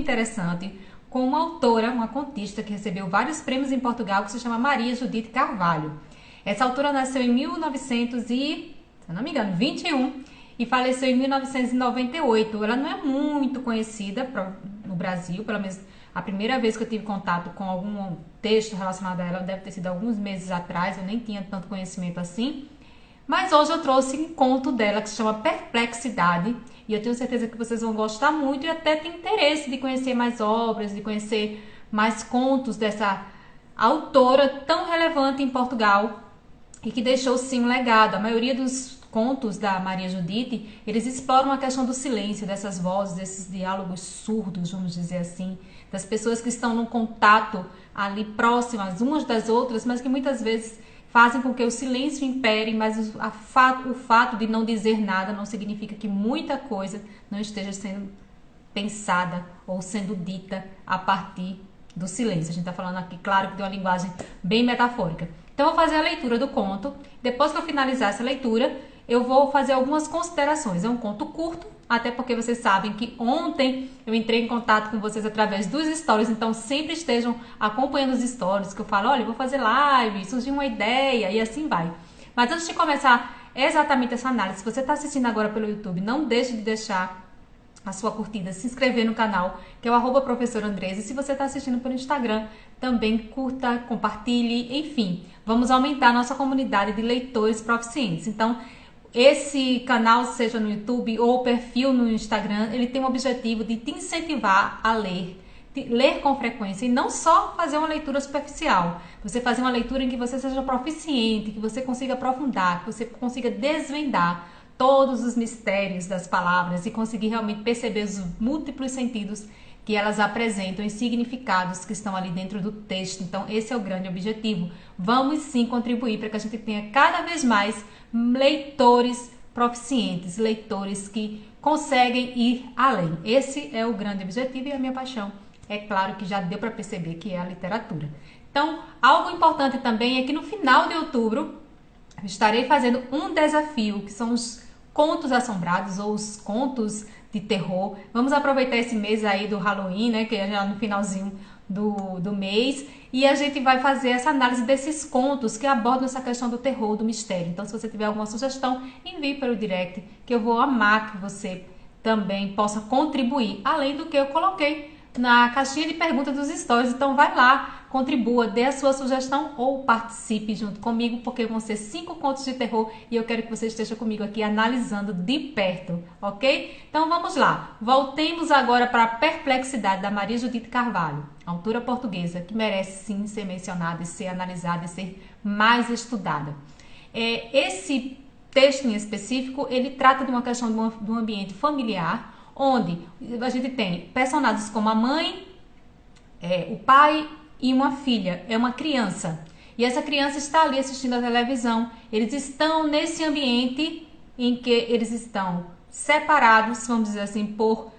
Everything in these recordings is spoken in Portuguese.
interessante com uma autora, uma contista que recebeu vários prêmios em Portugal, que se chama Maria Judite Carvalho. Essa autora nasceu em 1900 e, se não me engano, 21 e faleceu em 1998. Ela não é muito conhecida no Brasil, pelo menos a primeira vez que eu tive contato com algum texto relacionado a ela deve ter sido alguns meses atrás, eu nem tinha tanto conhecimento assim. Mas hoje eu trouxe um conto dela que se chama Perplexidade e eu tenho certeza que vocês vão gostar muito e até tem interesse de conhecer mais obras, de conhecer mais contos dessa autora tão relevante em Portugal e que deixou sim um legado. A maioria dos contos da Maria Judite, eles exploram a questão do silêncio, dessas vozes, desses diálogos surdos, vamos dizer assim, das pessoas que estão num contato ali próximas umas das outras, mas que muitas vezes fazem com que o silêncio impere, mas o fato de não dizer nada não significa que muita coisa não esteja sendo pensada ou sendo dita a partir do silêncio. A gente está falando aqui, claro, que de uma linguagem bem metafórica. Então, eu vou fazer a leitura do conto. Depois que eu finalizar essa leitura, eu vou fazer algumas considerações. É um conto curto, até porque vocês sabem que ontem eu entrei em contato com vocês através dos stories, então sempre estejam acompanhando os stories, que eu falo, olha, eu vou fazer live, surgiu uma ideia e assim vai. Mas antes de começar exatamente essa análise, se você está assistindo agora pelo YouTube, não deixe de deixar a sua curtida, se inscrever no canal, que é o @professora Andresa. E se você está assistindo pelo Instagram, também curta, compartilhe, enfim, vamos aumentar a nossa comunidade de leitores proficientes. Então, esse canal, seja no YouTube ou perfil no Instagram, ele tem o objetivo de te incentivar a ler, ler com frequência e não só fazer uma leitura superficial. Você fazer uma leitura em que você seja proficiente, que você consiga aprofundar, que você consiga desvendar todos os mistérios das palavras e conseguir realmente perceber os múltiplos sentidos que elas apresentam e significados que estão ali dentro do texto. Então, esse é o grande objetivo. Vamos sim contribuir para que a gente tenha cada vez mais leitores proficientes, leitores que conseguem ir além. Esse é o grande objetivo e a minha paixão. É claro que já deu para perceber que é a literatura. Então, algo importante também é que no final de outubro eu estarei fazendo um desafio, que são os contos assombrados ou os contos de terror. Vamos aproveitar esse mês aí do Halloween, né, que é já no finalzinho do mês, e a gente vai fazer essa análise desses contos que abordam essa questão do terror, do mistério. Então, se você tiver alguma sugestão, envie pelo direct, que eu vou amar que você também possa contribuir, além do que eu coloquei na caixinha de perguntas dos stories. Então vai lá, contribua, dê a sua sugestão ou participe junto comigo, porque vão ser 5 contos de terror e eu quero que você esteja comigo aqui analisando de perto, ok? Então vamos lá, voltemos agora para a Perplexidade da Maria Judite Carvalho, autora portuguesa que merece sim ser mencionada e ser analisada e ser mais estudada. Esse texto em específico, ele trata de uma questão de um ambiente familiar, onde a gente tem personagens como a mãe, o pai e uma filha, é uma criança. E essa criança está ali assistindo a televisão. Eles estão nesse ambiente em que eles estão separados, vamos dizer assim, por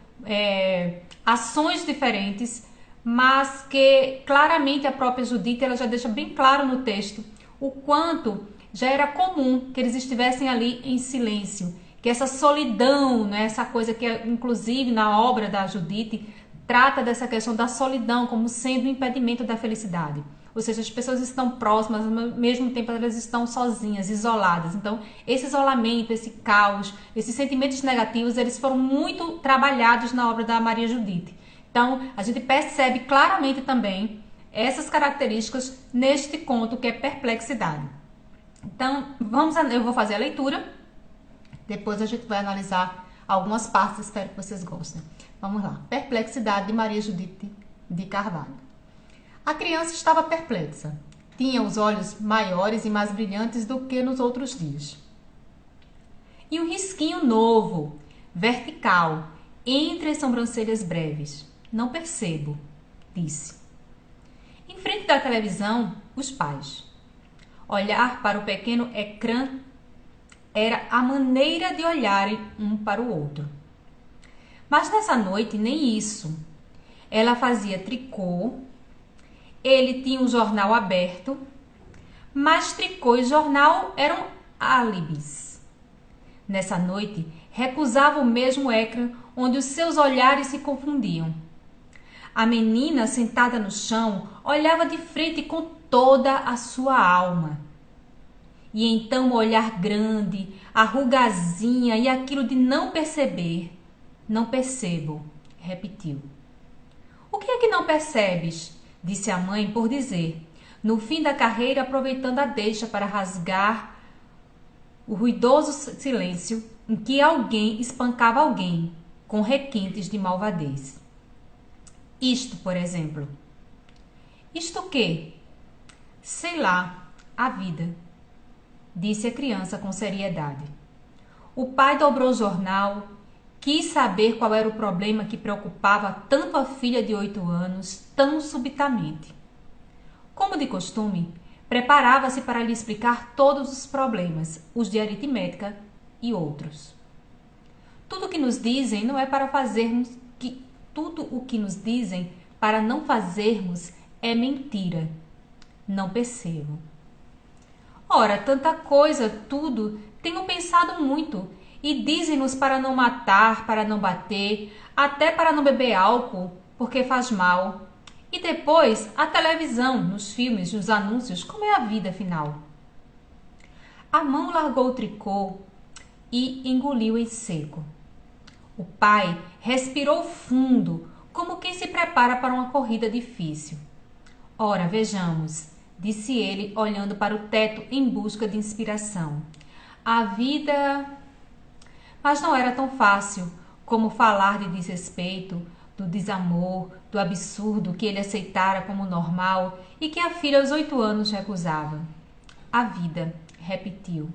ações diferentes, mas que claramente a própria Judite ela já deixa bem claro no texto o quanto já era comum que eles estivessem ali em silêncio, que essa solidão, né, essa coisa que inclusive na obra da Judite trata dessa questão da solidão como sendo um impedimento da felicidade. Ou seja, as pessoas estão próximas, mas ao mesmo tempo elas estão sozinhas, isoladas. Então, esse isolamento, esse caos, esses sentimentos negativos, eles foram muito trabalhados na obra da Maria Judite. Então, a gente percebe claramente também essas características neste conto que é Perplexidade. Então, eu vou fazer a leitura, depois a gente vai analisar algumas partes, espero que vocês gostem. Vamos lá. Perplexidade de Maria Judite de Carvalho. A criança estava perplexa. Tinha os olhos maiores e mais brilhantes do que nos outros dias. E um risquinho novo, vertical, entre as sobrancelhas breves. Não percebo, disse. Em frente da televisão, os pais. Olhar para o pequeno ecrã era a maneira de olharem um para o outro. Mas nessa noite, nem isso. Ela fazia tricô, ele tinha um jornal aberto, mas tricô e jornal eram álibis. Nessa noite, recusava o mesmo ecrã onde os seus olhares se confundiam. A menina, sentada no chão, olhava de frente com toda a sua alma. E então o olhar grande, a rugazinha e aquilo de não perceber. Não percebo, repetiu. O que é que não percebes? Disse a mãe por dizer, no fim da carreira aproveitando a deixa para rasgar o ruidoso silêncio em que alguém espancava alguém com requintes de malvadez. Isto, por exemplo. Isto o quê? Sei lá, a vida, disse a criança com seriedade. O pai dobrou o jornal, quis saber qual era o problema que preocupava tanto a filha de 8 anos tão subitamente. Como de costume, preparava-se para lhe explicar todos os problemas, os de aritmética e outros. Tudo o que nos dizem não é para fazermos que tudo o que nos dizem para não fazermos é mentira. Não percebo. Ora, tanta coisa, tudo, tenho pensado muito. E dizem-nos para não matar, para não bater, até para não beber álcool, porque faz mal. E depois, a televisão, nos filmes, nos anúncios, como é a vida, afinal? A mão largou o tricô e engoliu em seco. O pai respirou fundo, como quem se prepara para uma corrida difícil. Ora, vejamos, disse ele, olhando para o teto em busca de inspiração. A vida... Mas não era tão fácil como falar de desrespeito, do desamor, do absurdo que ele aceitara como normal e que a filha aos 8 anos recusava. A vida, repetiu.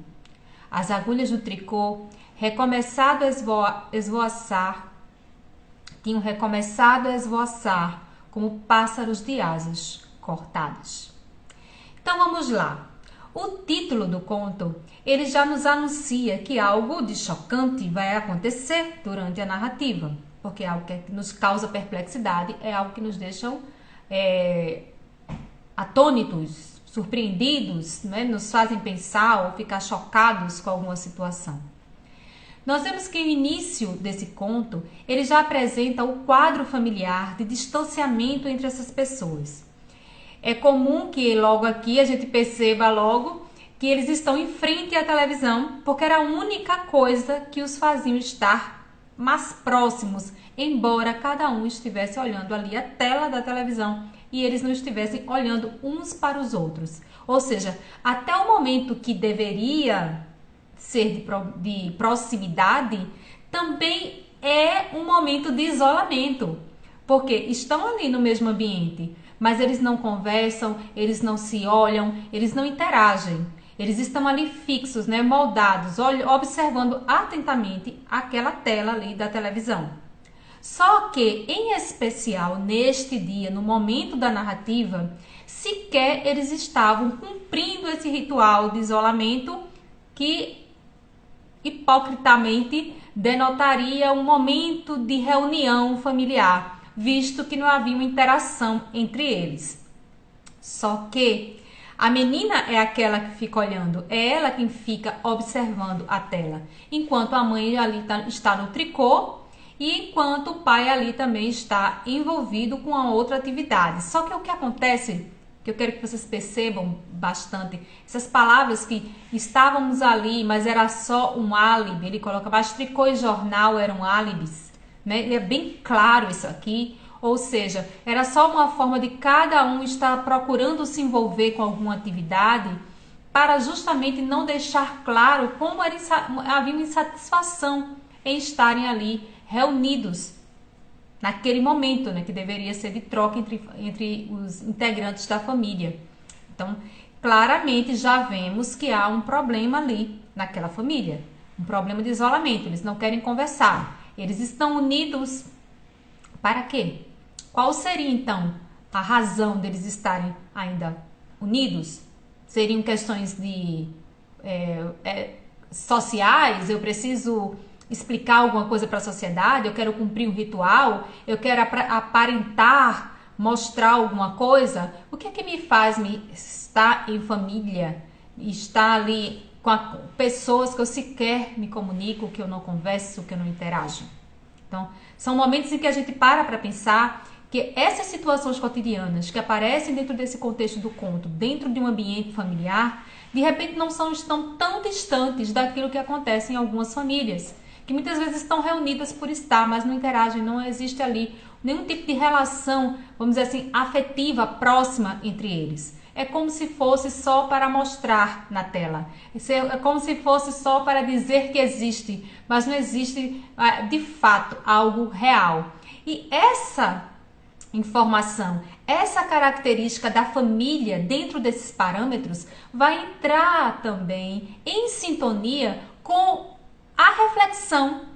As agulhas do tricô, recomeçado a esvoaçar, tinham recomeçado a esvoaçar como pássaros de asas cortadas. Então vamos lá. O título do conto, ele já nos anuncia que algo de chocante vai acontecer durante a narrativa, porque é algo que nos causa perplexidade, é algo que nos deixa atônitos, surpreendidos, né? Nos fazem pensar ou ficar chocados com alguma situação. Nós vemos que o início desse conto, ele já apresenta o quadro familiar de distanciamento entre essas pessoas. É comum que logo aqui a gente perceba logo que eles estão em frente à televisão, porque era a única coisa que os fazia estar mais próximos, embora cada um estivesse olhando ali a tela da televisão e eles não estivessem olhando uns para os outros. Ou seja, até o momento que deveria ser de proximidade, também é um momento de isolamento, porque estão ali no mesmo ambiente, mas eles não conversam, eles não se olham, eles não interagem. Eles estão ali fixos, né, moldados, observando atentamente aquela tela ali da televisão. Só que, em especial neste dia, no momento da narrativa, sequer eles estavam cumprindo esse ritual de isolamento que hipocritamente denotaria um momento de reunião familiar, visto que não havia uma interação entre eles. Só que a menina é aquela que fica olhando, é ela quem fica observando a tela, enquanto a mãe ali está no tricô e enquanto o pai ali também está envolvido com a outra atividade. Só que o que acontece, que eu quero que vocês percebam bastante, essas palavras que estávamos ali, mas era só um álibi, ele coloca abaixo, tricô e jornal eram álibis, né? É bem claro isso aqui. Ou seja, era só uma forma de cada um estar procurando se envolver com alguma atividade para justamente não deixar claro como havia uma insatisfação em estarem ali reunidos naquele momento, né, que deveria ser de troca entre os integrantes da família. Então, claramente já vemos que há um problema ali naquela família, um problema de isolamento, eles não querem conversar, eles estão unidos para quê? Qual seria, então, a razão deles estarem ainda unidos? Seriam questões de sociais? Eu preciso explicar alguma coisa para a sociedade? Eu quero cumprir um ritual? Eu quero aparentar, mostrar alguma coisa? O que é que me faz estar em família? Estar ali com pessoas que eu sequer me comunico, que eu não converso, que eu não interajo? Então, são momentos em que a gente para pensar que essas situações cotidianas que aparecem dentro desse contexto do conto, dentro de um ambiente familiar, de repente não estão tão distantes daquilo que acontece em algumas famílias, que muitas vezes estão reunidas por estar, mas não interagem, não existe ali nenhum tipo de relação, vamos dizer assim, afetiva, próxima entre eles. É como se fosse só para mostrar na tela. É como se fosse só para dizer que existe, mas não existe de fato algo real. E essa informação, essa característica da família dentro desses parâmetros vai entrar também em sintonia com a reflexão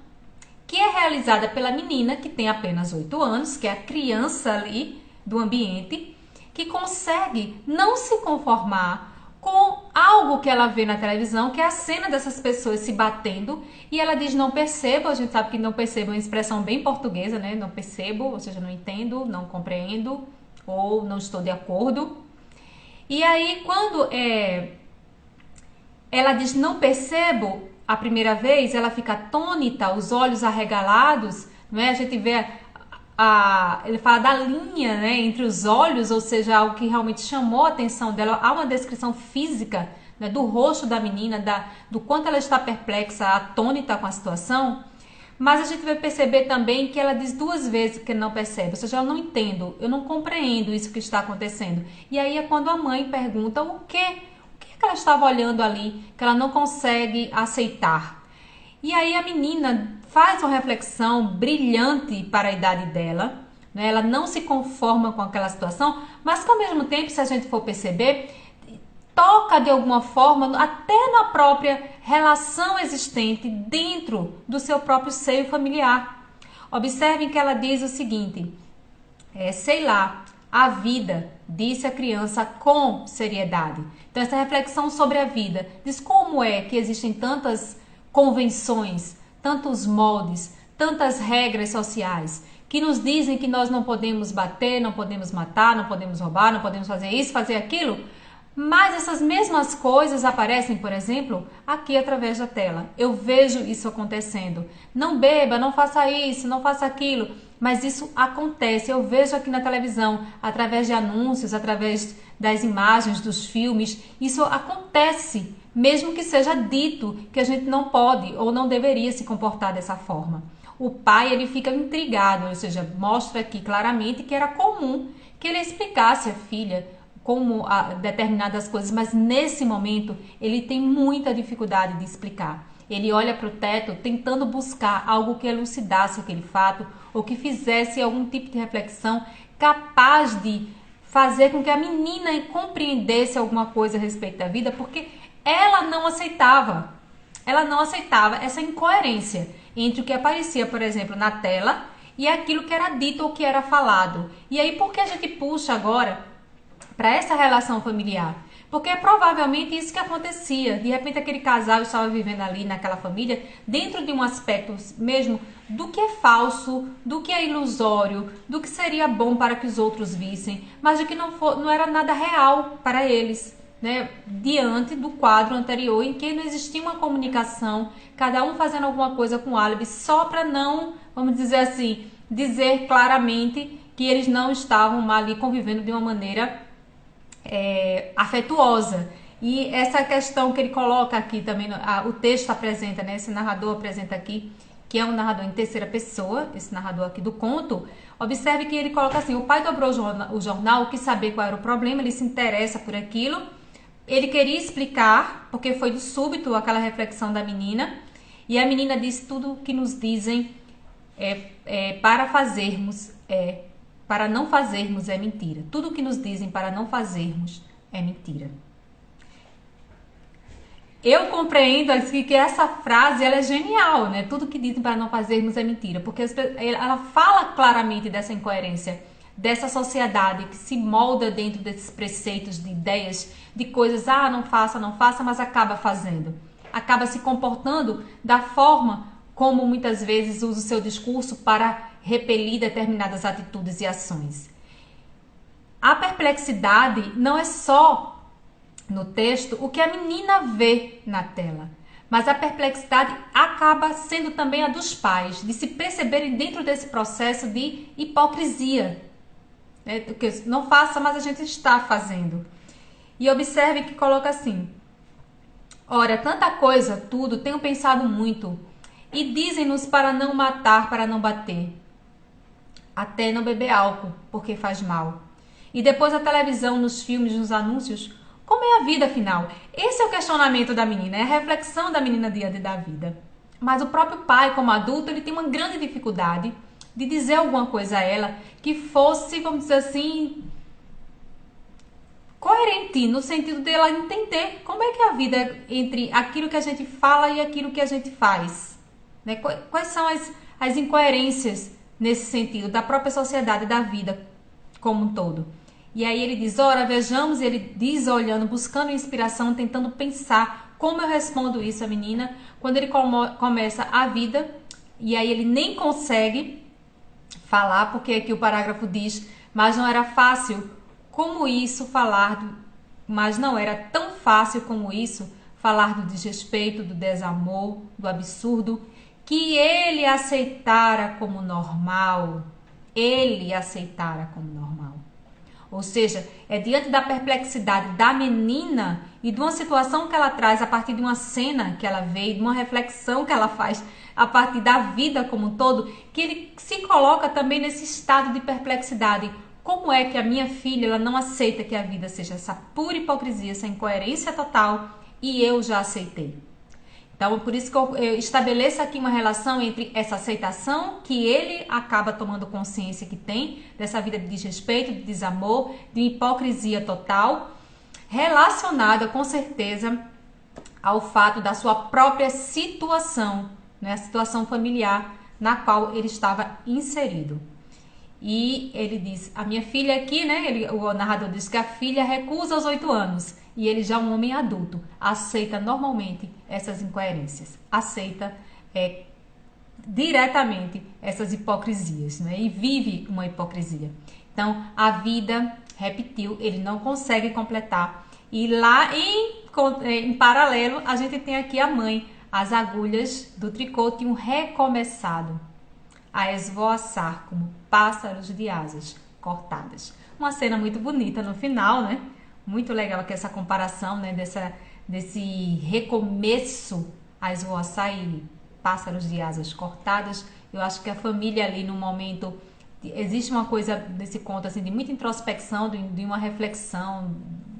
que é realizada pela menina que tem apenas 8 anos, que é a criança ali do ambiente, que consegue não se conformar com algo que ela vê na televisão, que é a cena dessas pessoas se batendo, e ela diz não percebo. A gente sabe que não percebo é uma expressão bem portuguesa, né? Não percebo, ou seja, não entendo, não compreendo, ou não estou de acordo. E aí, quando ela diz não percebo a primeira vez, ela fica atônita, os olhos arregalados, não é? A gente vê ele fala da linha, né, entre os olhos, ou seja, algo que realmente chamou a atenção dela. Há uma descrição física, né, do rosto da menina, do quanto ela está perplexa, atônita com a situação. Mas a gente vai perceber também que ela diz 2 vezes que não percebe, ou seja, eu não entendo, eu não compreendo isso que está acontecendo. E aí é quando a mãe pergunta o que é que ela estava olhando ali, que ela não consegue aceitar. E aí a menina faz uma reflexão brilhante para a idade dela, né? Ela não se conforma com aquela situação, mas que ao mesmo tempo, se a gente for perceber, toca de alguma forma até na própria relação existente dentro do seu próprio seio familiar. Observem que ela diz o seguinte, sei lá, a vida, disse a criança com seriedade. Então essa reflexão sobre a vida, diz como é que existem tantas convenções, tantos moldes, tantas regras sociais que nos dizem que nós não podemos bater, não podemos matar, não podemos roubar, não podemos fazer isso, fazer aquilo, mas essas mesmas coisas aparecem, por exemplo, aqui através da tela. Eu vejo isso acontecendo. Não beba, não faça isso, não faça aquilo, mas isso acontece. Eu vejo aqui na televisão, através de anúncios, através das imagens, dos filmes, isso acontece. Mesmo que seja dito que a gente não pode ou não deveria se comportar dessa forma. O pai, ele fica intrigado, ou seja, mostra aqui claramente que era comum que ele explicasse à filha como determinadas coisas, mas nesse momento ele tem muita dificuldade de explicar. Ele olha para o teto tentando buscar algo que elucidasse aquele fato ou que fizesse algum tipo de reflexão capaz de fazer com que a menina compreendesse alguma coisa a respeito da vida, porque ela não aceitava essa incoerência entre o que aparecia, por exemplo, na tela e aquilo que era dito ou que era falado. E aí, por que a gente puxa agora para essa relação familiar? Porque é provavelmente isso que acontecia. De repente, aquele casal estava vivendo ali naquela família dentro de um aspecto mesmo do que é falso, do que é ilusório, do que seria bom para que os outros vissem, mas de que não era nada real para eles. Né, diante do quadro anterior em que não existia uma comunicação, cada um fazendo alguma coisa com álibi só para não, vamos dizer assim, dizer claramente que eles não estavam ali convivendo de uma maneira afetuosa. E essa questão que ele coloca aqui também, o texto apresenta, né, esse narrador apresenta aqui, que é um narrador em terceira pessoa, esse narrador aqui do conto. Observe que ele coloca assim, o pai dobrou o jornal, quis saber qual era o problema, ele se interessa por aquilo. Ele queria explicar, porque foi de súbito aquela reflexão da menina, e a menina disse tudo o que nos dizem para fazermos, para não fazermos é mentira. Tudo o que nos dizem para não fazermos é mentira. Eu compreendo assim, que essa frase ela é genial, né? Tudo que dizem para não fazermos é mentira, porque ela fala claramente dessa incoerência, dessa sociedade que se molda dentro desses preceitos de ideias, de coisas, não faça, mas acaba fazendo. Acaba se comportando da forma como muitas vezes usa o seu discurso para repelir determinadas atitudes e ações. A perplexidade não é só no texto o que a menina vê na tela, mas a perplexidade acaba sendo também a dos pais, de se perceberem dentro desse processo de hipocrisia. né? Que não faça, mas a gente está fazendo. E observe que coloca assim: ora, tanta coisa, tudo, tenho pensado muito. E dizem-nos para não matar, para não bater. Até não beber álcool, porque faz mal. E depois a televisão, nos filmes, nos anúncios, como é a vida afinal? Esse é o questionamento da menina, é a reflexão da menina diante da vida. Mas o próprio pai, como adulto, ele tem uma grande dificuldade de dizer alguma coisa a ela que fosse, vamos dizer assim, coerente, no sentido dela entender como é que é a vida entre aquilo que a gente fala e aquilo que a gente faz. Né? Quais são as incoerências nesse sentido, da própria sociedade, da vida como um todo. E aí ele diz, ora, vejamos, ele diz olhando, buscando inspiração, tentando pensar como eu respondo isso à menina, quando ele começa a vida, e aí ele nem consegue falar, porque aqui o parágrafo diz, mas não era fácil como isso mas não era tão fácil como isso falar do desrespeito, do desamor, do absurdo, que ele aceitara como normal. Ele aceitara como normal. Ou seja, é diante da perplexidade da menina e de uma situação que ela traz a partir de uma cena que ela vê, de uma reflexão que ela faz a partir da vida como um todo, que ele se coloca também nesse estado de perplexidade. Como é que a minha filha ela não aceita que a vida seja essa pura hipocrisia, essa incoerência total, e eu já aceitei? Então, por isso que eu estabeleço aqui uma relação entre essa aceitação que ele acaba tomando consciência que tem, dessa vida de desrespeito, de desamor, de hipocrisia total, relacionada com certeza ao fato da sua própria situação, né, a situação familiar na qual ele estava inserido. E ele diz, a minha filha aqui, né, o narrador diz que a filha recusa aos 8 anos. E ele já um homem adulto, aceita normalmente essas incoerências, aceita diretamente essas hipocrisias, né? E vive uma hipocrisia. Então, a vida, repetiu, ele não consegue completar. E lá em paralelo, a gente tem aqui a mãe, as agulhas do tricô tinham recomeçado a esvoaçar como pássaros de asas cortadas. Uma cena muito bonita no final, né? Muito legal aqui essa comparação, né? Desse recomeço a esvoaçar e pássaros de asas cortadas. Eu acho que a família ali no momento... Existe uma coisa desse conto assim, de muita introspecção, de uma reflexão,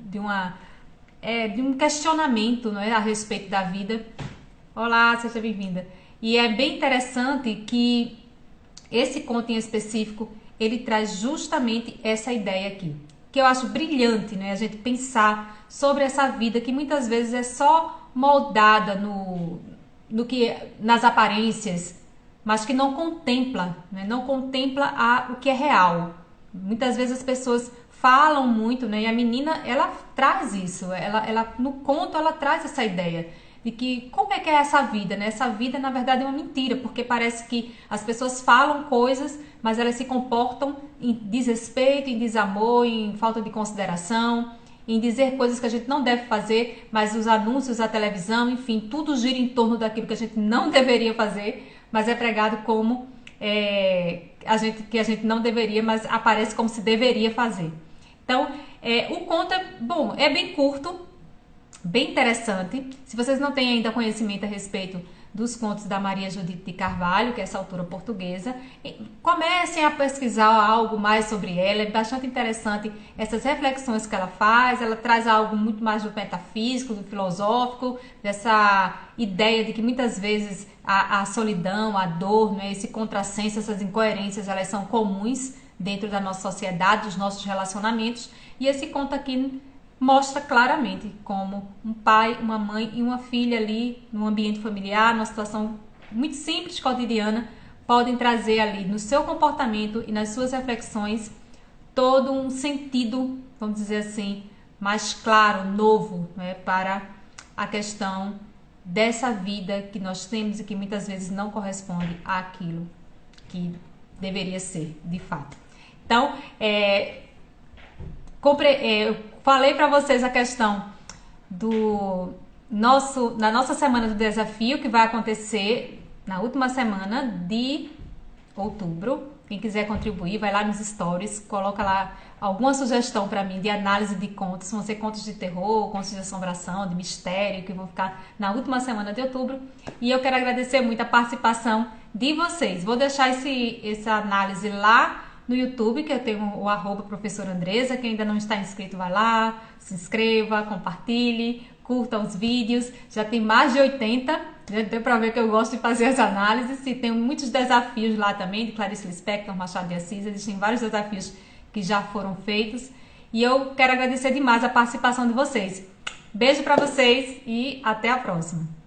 de um questionamento, não é? A respeito da vida. Olá, seja bem-vinda. E é bem interessante que esse conto em específico, ele traz justamente essa ideia aqui, que eu acho brilhante, né? A gente pensar sobre essa vida que muitas vezes é só moldada nas aparências, mas que não contempla, né? Não contempla o que é real. Muitas vezes as pessoas falam muito, né? E a menina, ela traz isso, ela no conto ela traz essa ideia de que como é que é essa vida, né? Essa vida, na verdade, é uma mentira, porque parece que as pessoas falam coisas, mas elas se comportam em desrespeito, em desamor, em falta de consideração, em dizer coisas que a gente não deve fazer, mas os anúncios, a televisão, enfim, tudo gira em torno daquilo que a gente não deveria fazer, mas é pregado como que a gente não deveria, mas aparece como se deveria fazer. Então, o conto é bem curto, bem interessante. Se vocês não têm ainda conhecimento a respeito dos contos da Maria Judite de Carvalho, que é essa autora portuguesa, comecem a pesquisar algo mais sobre ela. É bastante interessante essas reflexões que ela faz. Ela traz algo muito mais do metafísico, do filosófico, dessa ideia de que muitas vezes a solidão, a dor, né, esse contrassenso, essas incoerências, elas são comuns dentro da nossa sociedade, dos nossos relacionamentos. E esse conto aqui mostra claramente como um pai, uma mãe e uma filha ali no ambiente familiar, numa situação muito simples, cotidiana, podem trazer ali no seu comportamento e nas suas reflexões todo um sentido, vamos dizer assim, mais claro, novo, né, para a questão dessa vida que nós temos e que muitas vezes não corresponde àquilo que deveria ser, de fato. Então, eu falei para vocês a questão da nossa semana do desafio, que vai acontecer na última semana de outubro, Quem quiser contribuir, vai lá nos stories, coloca lá alguma sugestão para mim de análise de contos. Vão ser contos de terror, contos de assombração, de mistério, que vão ficar na última semana de outubro. E eu quero agradecer muito a participação de vocês. Vou deixar essa análise lá no YouTube, que eu tenho o @professora Andresa. Quem ainda não está inscrito, vai lá, se inscreva, compartilhe, curta os vídeos. Já tem mais de 80, já deu para ver que eu gosto de fazer as análises. E tem muitos desafios lá também, de Clarice Lispector, Machado de Assis. Existem vários desafios que já foram feitos. E eu quero agradecer demais a participação de vocês. Beijo para vocês e até a próxima.